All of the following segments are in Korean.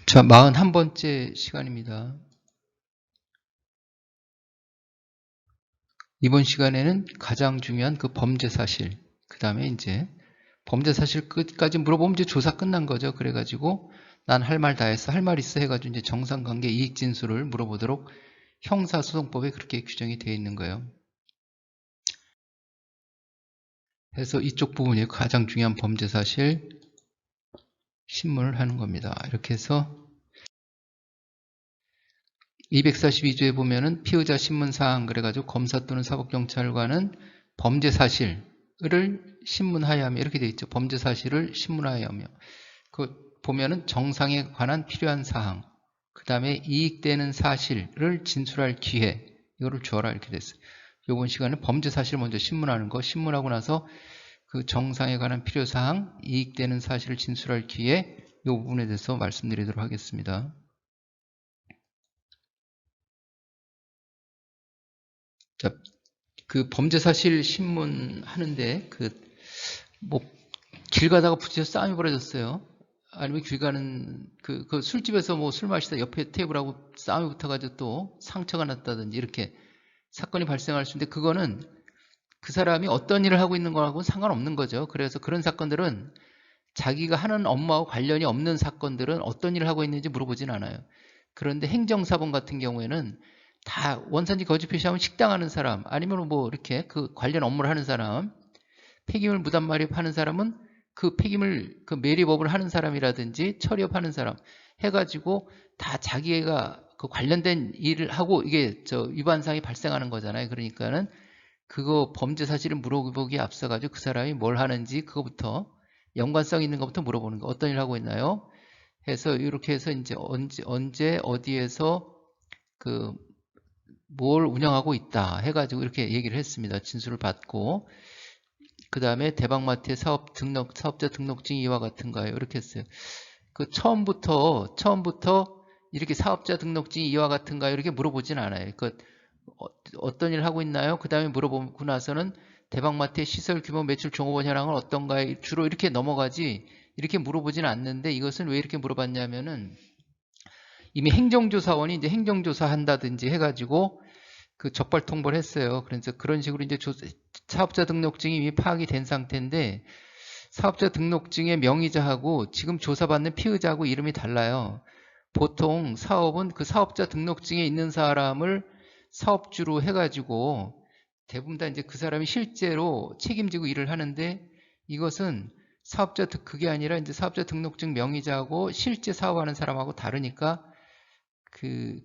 자, 41번째 시간입니다. 이번 시간에는 가장 중요한 그 범죄 사실, 그 다음에 이제 범죄 사실 끝까지 물어보면 이제 조사 끝난 거죠. 그래가지고 난 할 말 다 했어, 할 말 있어 해가지고 이제 정상관계 이익 진술을 물어보도록 형사소송법에 그렇게 규정이 되어 있는 거예요. 그래서 이쪽 부분이 가장 중요한 범죄 사실 신문을 하는 겁니다. 이렇게 해서 242조에 보면은 피의자 신문사항 그래가지고 검사 또는 사법경찰관은 범죄 사실을 신문하여야 하며 이렇게 되어 있죠. 범죄 사실을 신문하여야 하며 그 보면은 정상에 관한 필요한 사항 그 다음에 이익되는 사실을 진술할 기회 이거를 주어라 이렇게 됐어요. 이번 시간은 범죄 사실 먼저 신문하는 거 신문하고 나서 그 정상에 관한 필요사항 이익되는 사실을 진술할 기회 이 부분에 대해서 말씀드리도록 하겠습니다. 자, 그 범죄 사실 신문 하는데 뭐 길 가다가 부딪혀서 싸움이 벌어졌어요. 아니면 길 가는 그 술집에서 뭐 술 마시다 옆에 테이블하고 싸움이 붙어가지고 또 상처가 났다든지 이렇게 사건이 발생할 수 있는데 그거는 그 사람이 어떤 일을 하고 있는 거하고는 상관없는 거죠. 그래서 그런 사건들은 자기가 하는 업무하고 관련이 없는 사건들은 어떤 일을 하고 있는지 물어보진 않아요. 그런데 행정사범 같은 경우에는 다 원산지 거짓 표시하면 식당 하는 사람 아니면 뭐 이렇게 그 관련 업무를 하는 사람 폐기물 무단 마립하는 사람은 그 폐기물 그 매립업을 하는 사람이라든지 처리업하는 사람 해가지고 다 자기가 그 관련된 일을 하고 이게 저 위반사항이 발생하는 거잖아요. 그러니까는 그거 범죄 사실을 물어보기에 앞서가지고 그 사람이 뭘 하는지 그거부터 연관성 있는 것부터 물어보는 거. 어떤 일을 하고 있나요? 해서 이렇게 해서 이제 언제 어디에서 그 뭘 운영하고 있다 해가지고 이렇게 얘기를 했습니다. 진술을 받고 그 다음에 대박마트의 사업자 등록증 이와 같은가요? 이렇게 했어요. 그 처음부터 이렇게 사업자 등록증 이와 같은가요? 이렇게 물어보진 않아요. 어떤 일을 하고 있나요? 그 다음에 물어보고 나서는 대박마트의 시설 규모 매출 종업원 현황은 어떤가요? 주로 이렇게 넘어가지 이렇게 물어보진 않는데 이것은 왜 이렇게 물어봤냐면은 이미 행정조사원이 이제 행정조사 한다든지 해가지고 그 적발 통보를 했어요. 그래서 그런 식으로 이제 사업자 등록증이 이미 파악이 된 상태인데 사업자 등록증의 명의자하고 지금 조사받는 피의자하고 이름이 달라요. 보통 사업은 그 사업자 등록증에 있는 사람을 사업주로 해가지고 대부분 다 이제 그 사람이 실제로 책임지고 일을 하는데 이것은 그게 아니라 이제 사업자 등록증 명의자하고 실제 사업하는 사람하고 다르니까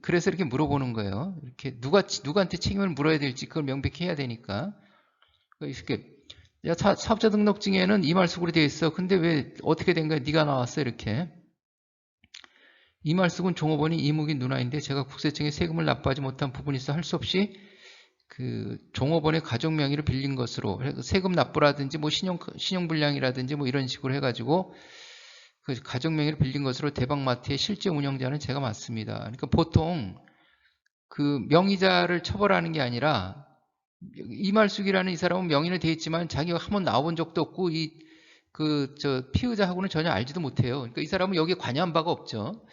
그래서 이렇게 물어보는 거예요. 이렇게 누구한테 책임을 물어야 될지 그걸 명백히 해야 되니까. 이렇게 야, 사업자 등록증에는 이말숙으로 되어 있어. 근데 왜 어떻게 된 거야? 네가 나왔어 이렇게. 이말숙은 종업원이 이무기 누나인데 제가 국세청에 세금을 납부하지 못한 부분이 있어 할 수 없이 그 종업원의 가족 명의를 빌린 것으로 세금 납부라든지 뭐 신용불량이라든지 뭐 이런 식으로 해가지고 그 가족 명의를 빌린 것으로 대박마트의 실제 운영자는 제가 맞습니다. 그러니까 보통 그 명의자를 처벌하는 게 아니라 이말숙이라는 이 사람은 명의는 돼 있지만 자기가 한번 나와본 적도 없고 피의자하고는 전혀 알지도 못해요. 그러니까 이 사람은 여기에 관여한 바가 없죠.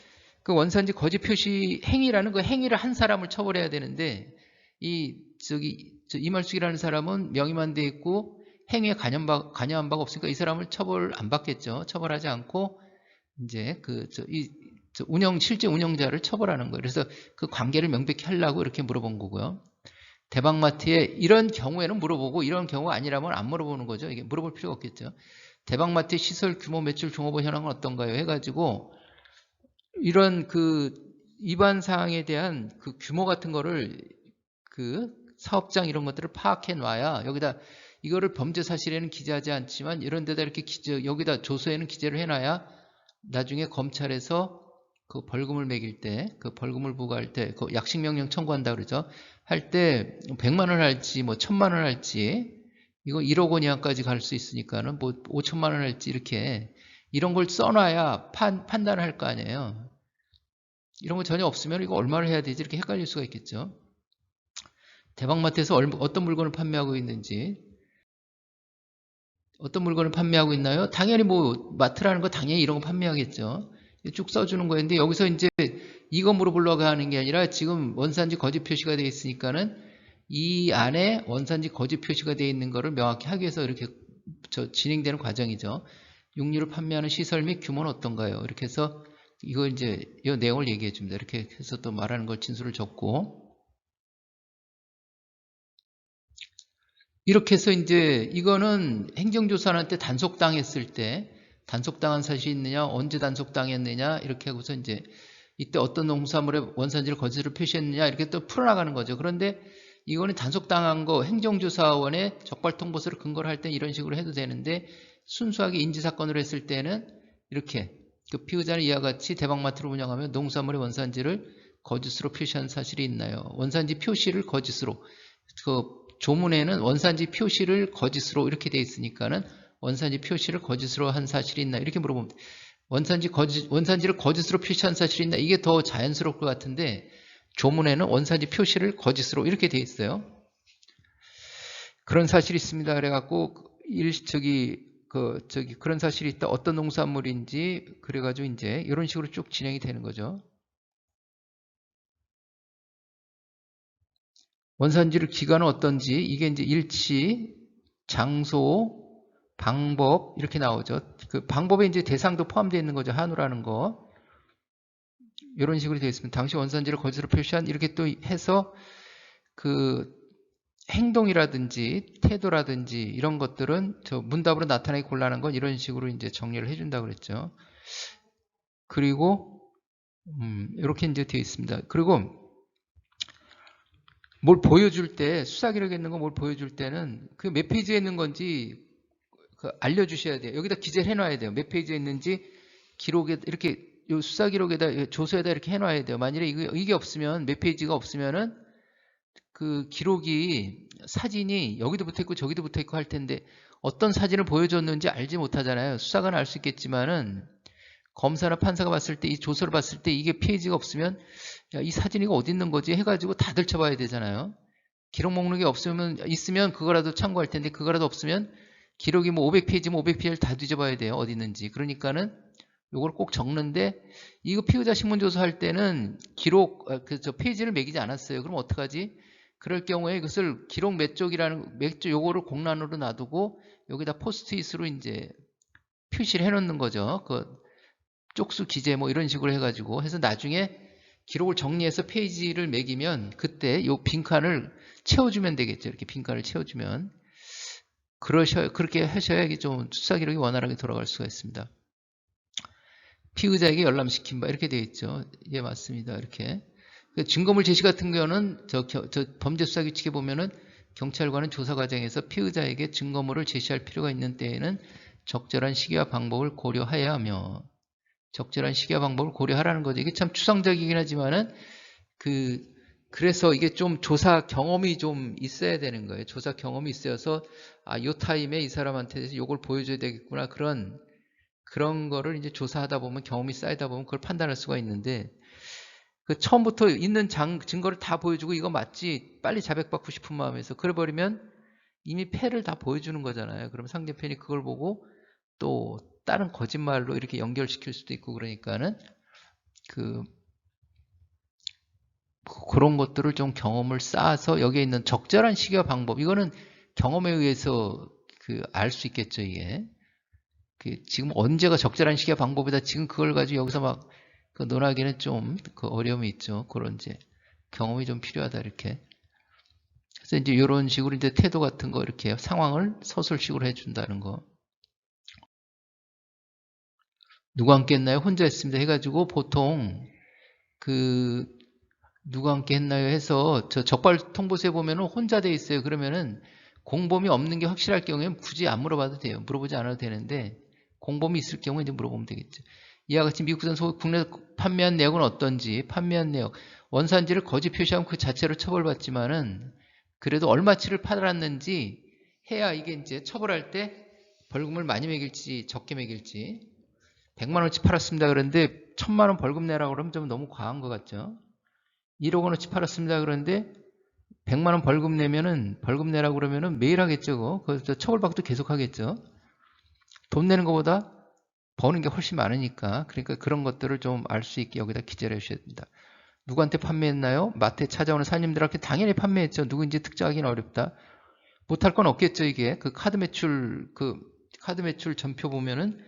그 원산지 거짓 표시 행위라는 그 행위를 한 사람을 처벌해야 되는데 이말숙이라는 사람은 명의만 돼 있고 행위에 관여한 바가 없으니까 이 사람을 처벌 안 받겠죠. 처벌하지 않고 이제 실제 운영자를 처벌하는 거예요. 그래서 그 관계를 명백히 하려고 이렇게 물어본 거고요. 대박마트에 이런 경우에는 물어보고 이런 경우가 아니라면 안 물어보는 거죠. 이게 물어볼 필요가 없겠죠. 대박마트의 시설 규모 매출 종업원 현황은 어떤가요? 해가지고 이런 그 위반 사항에 대한 그 규모 같은 거를 그 사업장 이런 것들을 파악해 놔야 여기다 이거를 범죄 사실에는 기재하지 않지만 이런 데다 이렇게 여기다 조서에는 기재를 해놔야 나중에 검찰에서 그 벌금을 매길 때, 그 벌금을 부과할 때, 그 약식명령 청구한다 그러죠. 할 때 100만 원 할지 뭐 1000만 원 할지 이거 1억 원 이하까지 갈 수 있으니까는 뭐 5천만 원 할지 이렇게 이런 걸 써놔야 판단을 할 거 아니에요. 이런 거 전혀 없으면 이거 얼마를 해야 되지 이렇게 헷갈릴 수가 있겠죠. 대박마트에서 어떤 물건을 판매하고 있는지 어떤 물건을 판매하고 있나요? 당연히 뭐 마트라는 거 당연히 이런 거 판매하겠죠. 쭉 써주는 거였는데 여기서 이제 이거 물어보려고 하는 게 아니라 지금 원산지 거짓 표시가 되어 있으니까는 이 안에 원산지 거짓 표시가 되어 있는 거를 명확히 하기 위해서 이렇게 진행되는 과정이죠. 육류를 판매하는 시설 및 규모는 어떤가요? 이렇게 해서 이거 이제 이 내용을 얘기해 줍니다. 이렇게 해서 또 말하는 걸 진술을 적고 이렇게 해서 이제 이거는 행정조사한테 단속당했을 때 단속당한 사실이 있느냐, 언제 단속당했느냐 이렇게 하고서 이제 이때 어떤 농산물의 원산지를 거짓으로 표시했느냐 이렇게 또 풀어나가는 거죠. 그런데 이거는 단속당한 거 행정조사원의 적발통보서를 근거를 할 때 이런 식으로 해도 되는데 순수하게 인지사건으로 했을 때는 이렇게 그 피의자는 이와 같이 대방마트를 운영하며 농산물의 원산지를 거짓으로 표시한 사실이 있나요? 원산지 표시를 거짓으로 그 조문에는 원산지 표시를 거짓으로 이렇게 돼 있으니까는 원산지 표시를 거짓으로 한 사실이 있나 이렇게 물어보면 원산지를 거짓으로 표시한 사실이 있나 이게 더 자연스러울 것 같은데 조문에는 원산지 표시를 거짓으로 이렇게 돼 있어요. 그런 사실이 있습니다. 그래갖고 그런 사실이 있다. 어떤 농산물인지 그래가지고 이제 이런 식으로 쭉 진행이 되는 거죠. 원산지를 기간은 어떤지 이게 이제 일치, 장소, 방법 이렇게 나오죠. 그 방법에 이제 대상도 포함되어 있는 거죠. 한우라는 거. 이런 식으로 되어 있으면 당시 원산지를 거짓으로 표시한 이렇게 또 해서 그 행동이라든지 태도라든지 이런 것들은 저 문답으로 나타나기 곤란한 건 이런 식으로 이제 정리를 해준다고 그랬죠. 그리고 이렇게 이제 되어 있습니다. 그리고 뭘 보여줄 때 수사 기록에 있는 거 뭘 보여줄 때는 그 몇 페이지에 있는 건지 그 알려주셔야 돼요. 여기다 기재를 해놔야 돼요. 몇 페이지에 있는지 기록에 이렇게 요 수사 기록에다 조서에다 이렇게 해놔야 돼요. 만일에 이게 없으면 몇 페이지가 없으면은 그 기록이 사진이 여기도 붙어있고 저기도 붙어있고 할 텐데 어떤 사진을 보여줬는지 알지 못하잖아요. 수사관은 알 수 있겠지만은 검사나 판사가 봤을 때 이 조서를 봤을 때 이게 페이지가 없으면 야, 이 사진이 어디 있는 거지 해가지고 다 들춰봐야 되잖아요. 기록 목록이 있으면 그거라도 참고할 텐데 그거라도 없으면 기록이 뭐 500페이지면 500페이지를 다 뒤져봐야 돼요. 어디 있는지. 그러니까는 요걸 꼭 적는데 이거 피의자 신문조사 할 때는 기록 저 페이지를 매기지 않았어요. 그럼 어떡하지? 그럴 경우에 그것을 기록 몇 쪽이라는 몇 쪽 요거를 공란으로 놔두고 여기다 포스트잇으로 이제 표시를 해놓는 거죠. 그 쪽수 기재 뭐 이런 식으로 해가지고 해서 나중에 기록을 정리해서 페이지를 매기면 그때 요 빈칸을 채워주면 되겠죠. 이렇게 빈칸을 채워주면 그렇게 하셔야 이게 좀 수사 기록이 원활하게 돌아갈 수가 있습니다. 피의자에게 열람시킨 바 이렇게 되어 있죠. 예, 맞습니다. 이렇게 증거물 제시 같은 경우는 저 범죄수사규칙에 보면은 경찰관은 조사 과정에서 피의자에게 증거물을 제시할 필요가 있는 때에는 적절한 시기와 방법을 고려해야 하며 적절한 시기와 방법을 고려하라는 거죠. 이게 참 추상적이긴 하지만은 그래서 이게 좀 조사 경험이 좀 있어야 되는 거예요. 조사 경험이 있어서 요 타임에 이 사람한테 이걸 보여줘야 되겠구나 그런 거를 이제 조사하다 보면 경험이 쌓이다 보면 그걸 판단할 수가 있는데 그 처음부터 있는 증거를 다 보여주고 이거 맞지 빨리 자백받고 싶은 마음에서 그래버리면 이미 패를 다 보여주는 거잖아요. 그럼 상대편이 그걸 보고 또 다른 거짓말로 이렇게 연결시킬 수도 있고 그러니까는 그런 것들을 좀 경험을 쌓아서 여기에 있는 적절한 시기와 방법 이거는 경험에 의해서 알 수 있겠죠. 이게 지금 언제가 적절한 시기와 방법이다 지금 그걸 가지고 여기서 막 논하기는 좀 어려움이 있죠. 그런 이제 경험이 좀 필요하다 이렇게. 그래서 이제 이런 식으로 이제 태도 같은 거 이렇게 상황을 서술식으로 해준다는 거. 누가 함께 했나요? 혼자 했습니다. 해가지고 보통 누가 함께 했나요? 해서 저 적발 통보서에 보면은 혼자 돼 있어요. 그러면은 공범이 없는 게 확실할 경우에는 굳이 안 물어봐도 돼요. 물어보지 않아도 되는데 공범이 있을 경우에 이제 물어보면 되겠죠. 이와 같이 미국산 소고기 국내 판매한 내역은 어떤지 판매한 내역 원산지를 거짓 표시하면 그 자체로 처벌받지만은 그래도 얼마치를 팔았는지 해야 이게 이제 처벌할 때 벌금을 많이 매길지 적게 매길지 100만 원치 팔았습니다. 그런데 1000만 원 벌금 내라고 그러면 좀 너무 과한 것 같죠. 1억 원어치 팔았습니다. 그런데 100만 원 벌금 내라고 그러면은 매일 하겠죠. 그거 처벌받고도 계속 하겠죠. 돈 내는 것보다 버는 게 훨씬 많으니까. 그러니까 그런 것들을 좀 알 수 있게 여기다 기재를 해주셔야 된다. 누구한테 판매했나요? 마트에 찾아오는 사장님들한테 당연히 판매했죠. 누구인지 특정하기는 어렵다. 못할 건 없겠죠, 이게. 그 카드 매출 전표 보면은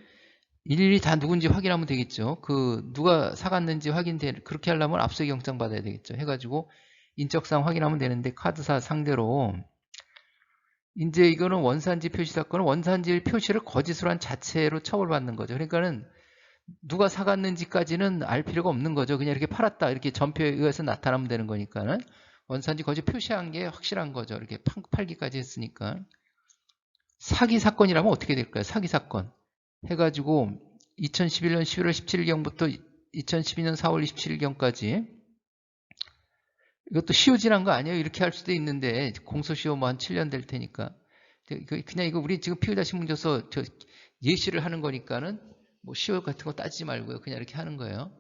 일일이 다 누군지 확인하면 되겠죠. 누가 사갔는지 그렇게 하려면 압수수색 영장 받아야 되겠죠. 해가지고 인적사항 확인하면 되는데, 카드사 상대로 이제 이거는 원산지 표시 사건은 원산지 표시를 거짓으로 한 자체로 처벌받는 거죠. 그러니까는 누가 사갔는지까지는 알 필요가 없는 거죠. 그냥 이렇게 팔았다, 이렇게 전표에 의해서 나타나면 되는 거니까는 원산지 거짓 표시한 게 확실한 거죠. 이렇게 팔기까지 했으니까. 사기 사건이라면 어떻게 될까요? 사기 사건 해가지고 2011년 11월 17일경부터 2012년 4월 27일경까지, 이것도 시효 지난 거 아니에요? 이렇게 할 수도 있는데 공소시효 뭐 한 7년 될 테니까. 그냥 이거 우리 지금 피의자 신문져서 예시를 하는 거니까는 뭐 시효 같은 거 따지지 말고요. 그냥 이렇게 하는 거예요.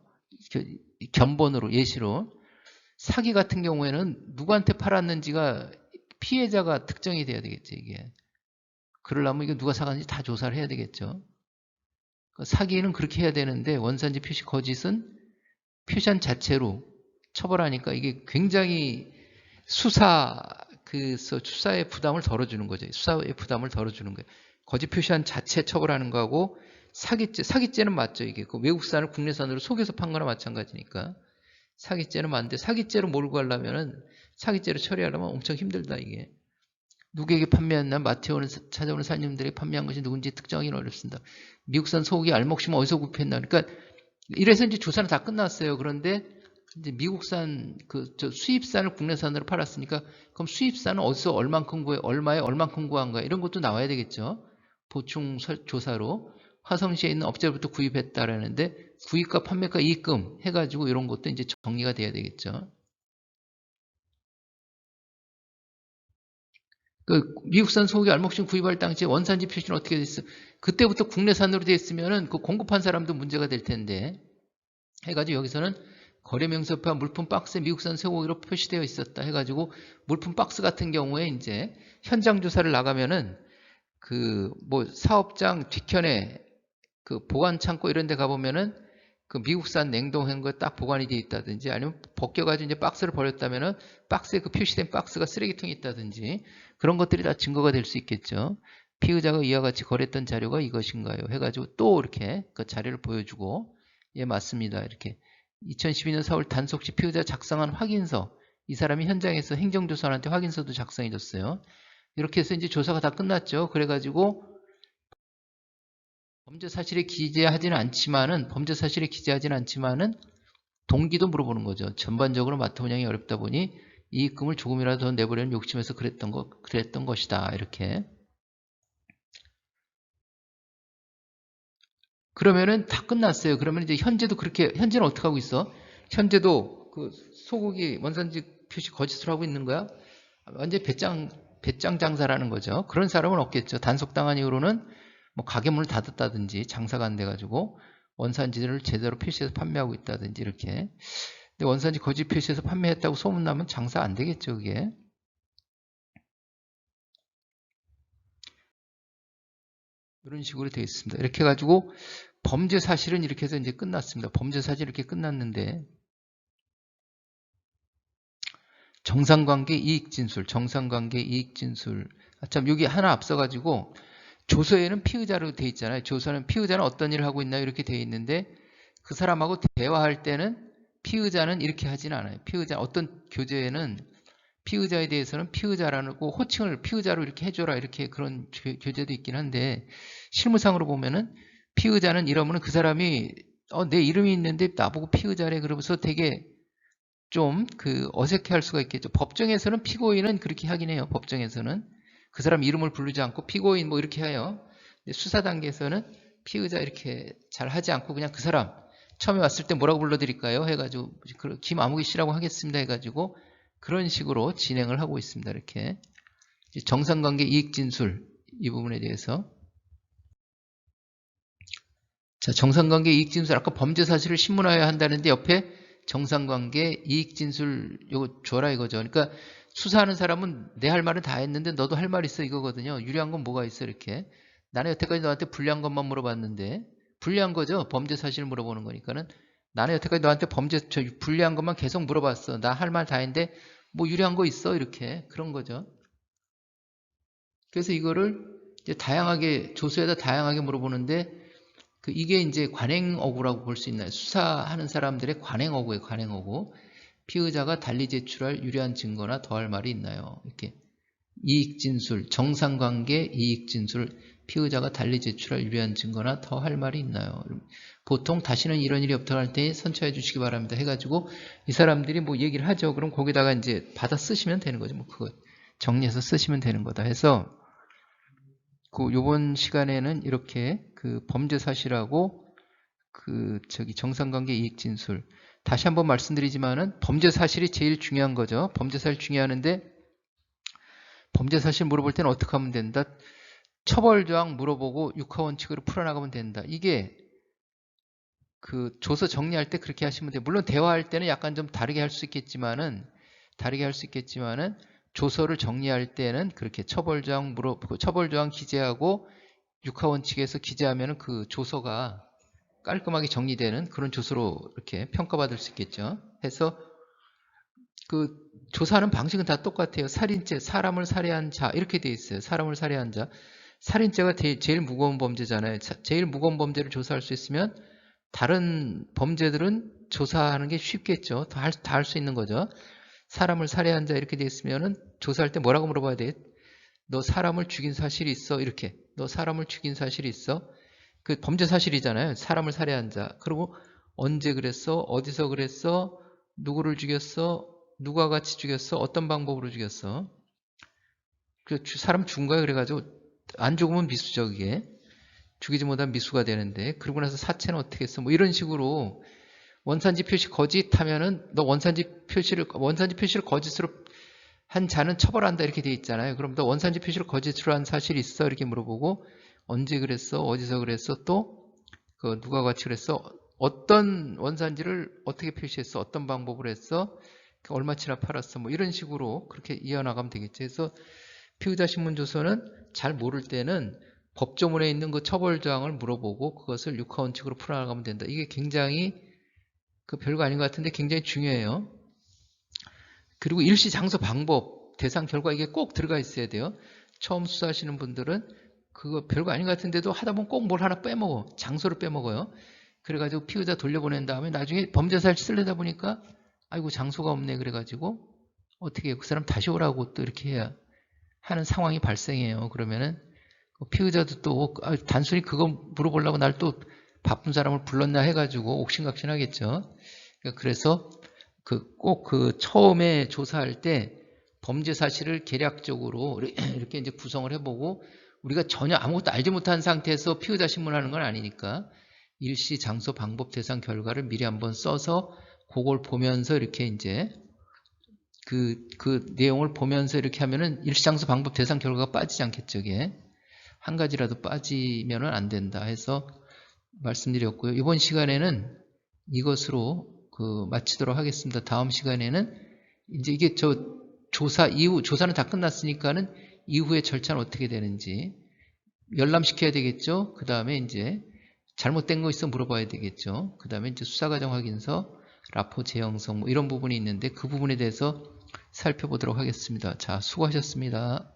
견본으로, 예시로. 사기 같은 경우에는 누구한테 팔았는지가 피해자가 특정이 돼야 되겠죠, 이게. 그러려면 이거 누가 사갔는지 다 조사를 해야 되겠죠. 사기는 그렇게 해야 되는데 원산지 표시 거짓은 표시한 자체로 처벌하니까 이게 굉장히 수사의 부담을 덜어주는 거죠. 수사의 부담을 덜어주는 거예요. 거짓 표시한 자체 처벌하는 거하고 사기죄는 맞죠. 이게 외국산을 국내산으로 속여서 판 거나 마찬가지니까. 사기죄는 맞는데 사기죄로 몰고 가려면은 사기죄로 처리하려면 엄청 힘들다, 이게. 누구에게 판매했나? 마트에 찾아오는 사장님들이 판매한 것이 누군지 특정하기는 어렵습니다. 미국산 소고기 알목심은 어디서 구입했나? 그러니까 이래서 이제 조사는 다 끝났어요. 그런데 이제 미국산 수입산을 국내산으로 팔았으니까 그럼 수입산은 어디서 얼마에 얼만큼 구한가, 이런 것도 나와야 되겠죠. 보충 조사로 화성시에 있는 업체로부터 구입했다라는데 구입가, 판매가, 이익금 해가지고 이런 것도 이제 정리가 돼야 되겠죠. 미국산 소고기 알목심 구입할 당시에 원산지 표시는 어떻게 됐어? 그때부터 국내산으로 되어 있으면은 공급한 사람도 문제가 될 텐데, 해가지고 여기서는 거래명세표와 물품 박스에 미국산 소고기로 표시되어 있었다 해가지고, 물품 박스 같은 경우에 이제 현장 조사를 나가면은 뭐 사업장 뒤편에 보관 창고 이런 데 가보면은 미국산 냉동한 거 딱 보관이 되어 있다든지, 아니면 벗겨가지고 이제 박스를 버렸다면은 박스에 표시된 박스가 쓰레기통이 있다든지, 그런 것들이 다 증거가 될 수 있겠죠. 피의자가 이와 같이 거래했던 자료가 이것인가요? 해가지고 또 이렇게 그 자료를 보여주고, 예, 맞습니다. 이렇게 2012년 4월 단속시 피의자 작성한 확인서, 이 사람이 현장에서 행정조사원한테 확인서도 작성해 줬어요. 이렇게 해서 이제 조사가 다 끝났죠. 그래가지고 범죄 사실에 기재하지는 않지만은 동기도 물어보는 거죠. 전반적으로 마트 운영이 어렵다 보니 이익금을 조금이라도 더 내보려는 욕심에서 그랬던 것이다. 이렇게. 그러면은 다 끝났어요. 그러면 이제 현재는 어떻게 하고 있어? 현재도 소고기 원산지 표시 거짓으로 하고 있는 거야? 완전히 배짱 장사라는 거죠. 그런 사람은 없겠죠. 단속당한 이후로는 뭐 가게 문을 닫았다든지, 장사가 안 돼가지고 원산지를 제대로 표시해서 판매하고 있다든지, 이렇게. 근데 원산지 거짓 표시해서 판매했다고 소문나면 장사 안 되겠죠, 그게. 이런 식으로 되어 있습니다. 이렇게 해가지고 범죄 사실은 이렇게 해서 이제 끝났습니다. 범죄 사실 이렇게 끝났는데, 정상관계 이익 진술. 참, 여기 하나 앞서가지고 조서에는 피의자로 되어 있잖아요. 피의자는 어떤 일을 하고 있나요? 이렇게 되어 있는데, 그 사람하고 대화할 때는 피의자는 이렇게 하진 않아요. 어떤 교재에는 피의자에 대해서는 피의자라고 호칭을 피의자로 이렇게 해줘라, 이렇게 그런 교재도 있긴 한데, 실무상으로 보면은 피의자는 이러면은 그 사람이 내 이름이 있는데 나보고 피의자래 그러면서 되게 좀 어색해 할 수가 있겠죠. 법정에서는 피고인은 그렇게 하긴 해요. 법정에서는 그 사람 이름을 부르지 않고 피고인 뭐 이렇게 해요. 근데 수사 단계에서는 피의자 이렇게 잘 하지 않고 그냥 그 사람 처음에 왔을 때 뭐라고 불러드릴까요? 해가지고 김아무개 씨라고 하겠습니다 해가지고 그런 식으로 진행을 하고 있습니다. 이렇게 정상관계 이익진술 이 부분에 대해서, 자, 정상관계 이익진술, 아까 범죄 사실을 신문화해야 한다는데 옆에 정상관계 이익진술 요거 줘라 이거죠. 그러니까 수사하는 사람은 내 할 말은 다 했는데 너도 할 말 있어 이거거든요. 유리한 건 뭐가 있어? 이렇게 나는 여태까지 너한테 불리한 것만 물어봤는데 불리한 거죠. 범죄 사실을 물어보는 거니까는. 나는 여태까지 너한테 불리한 것만 계속 물어봤어. 나 할 말 다 했는데 뭐 유리한 거 있어? 이렇게 그런 거죠. 그래서 이거를 이제 다양하게 조서에다 다양하게 물어보는데 이게 이제 관행어구라고 볼 수 있나요? 수사하는 사람들의 관행어구예요. 관행어구. 피의자가 달리 제출할 유리한 증거나 더할 말이 있나요? 이렇게 이익진술, 정상관계 이익진술, 피의자가 달리 제출할 유리한 증거나 더할 말이 있나요? 보통 다시는 이런 일이 없도록 할 때 선처해 주시기 바랍니다. 해가지고 이 사람들이 뭐 얘기를 하죠. 그럼 거기다가 이제 받아 쓰시면 되는 거죠. 뭐 그거 정리해서 쓰시면 되는 거다 해서 요번 시간에는 이렇게 범죄 사실하고 정상관계 이익진술 다시 한번 말씀드리지만은 범죄 사실이 제일 중요한 거죠. 범죄 사실 중요하는데 범죄 사실 물어볼 때는 어떻게 하면 된다? 처벌조항 물어보고 육하원칙으로 풀어나가면 된다. 이게 조서 정리할 때 그렇게 하시면 돼요. 물론 대화할 때는 약간 좀 다르게 할 수 있겠지만은 조서를 정리할 때는 그렇게 처벌조항 기재하고 육하원칙에서 기재하면은 그 조서가 깔끔하게 정리되는 그런 조서로 이렇게 평가받을 수 있겠죠. 해서 조사하는 방식은 다 똑같아요. 살인죄, 사람을 살해한 자 이렇게 돼 있어요. 사람을 살해한 자. 살인죄가 제일 무거운 범죄잖아요. 제일 무거운 범죄를 조사할 수 있으면 다른 범죄들은 조사하는 게 쉽겠죠. 다 할 수 있는 거죠. 사람을 살해한 자 이렇게 돼 있으면은 조사할 때 뭐라고 물어봐야 돼? 너 사람을 죽인 사실이 있어? 이렇게. 너 사람을 죽인 사실이 있어? 범죄 사실이잖아요. 사람을 살해한 자. 그리고 언제 그랬어? 어디서 그랬어? 누구를 죽였어? 누가 같이 죽였어? 어떤 방법으로 죽였어? 사람 죽은 거야. 그래가지고 안 죽으면 미수죠. 그게. 죽이지 못한 미수가 되는데 그러고 나서 사체는 어떻게 했어? 뭐 이런 식으로 원산지 표시 거짓하면은 너 원산지 표시를 거짓으로 한 자는 처벌한다 이렇게 돼 있잖아요. 그럼 너 원산지 표시를 거짓으로 한 사실이 있어? 이렇게 물어보고 언제 그랬어? 어디서 그랬어? 또 누가 같이 그랬어? 어떤 원산지를 어떻게 표시했어? 어떤 방법으로 했어? 얼마치나 팔았어? 뭐 이런 식으로 그렇게 이어나가면 되겠죠. 그래서 피의자 신문조서는 잘 모를 때는 법조문에 있는 그 처벌조항을 물어보고 그것을 육하원칙으로 풀어나가면 된다. 이게 굉장히 별거 아닌 것 같은데 굉장히 중요해요. 그리고 일시, 장소, 방법, 대상, 결과 이게 꼭 들어가 있어야 돼요. 처음 수사하시는 분들은 그거 별거 아닌 것 같은데도 하다 보면 꼭 뭘 하나 빼먹어. 장소를 빼먹어요. 그래가지고 피의자 돌려보낸 다음에 나중에 범죄사를 쓰려다 보니까 아이고 장소가 없네 그래가지고 어떻게 해요? 그 사람 다시 오라고 또 이렇게 해야 하는 상황이 발생해요. 그러면은 피의자도 또 단순히 그거 물어보려고 날 또 바쁜 사람을 불렀나 해가지고 옥신각신하겠죠. 그래서 꼭 처음에 조사할 때 범죄 사실을 계략적으로 이렇게 이제 구성을 해보고 우리가 전혀 아무것도 알지 못한 상태에서 피의자 신문하는 건 아니니까 일시, 장소, 방법, 대상, 결과를 미리 한번 써서 그걸 보면서 이렇게 이제 그 내용을 보면서 이렇게 하면은 일시, 장소, 방법, 대상, 결과가 빠지지 않겠죠. 이게 한 가지라도 빠지면은 안 된다 해서 말씀드렸고요. 이번 시간에는 이것으로 마치도록 하겠습니다. 다음 시간에는 이제 이게 조사는 다 끝났으니까는 이후의 절차는 어떻게 되는지 열람시켜야 되겠죠. 그 다음에 이제 잘못된 거 있어 물어봐야 되겠죠. 그 다음에 이제 수사과정 확인서, 라포 재형성 뭐 이런 부분이 있는데 그 부분에 대해서 살펴보도록 하겠습니다. 자, 수고하셨습니다.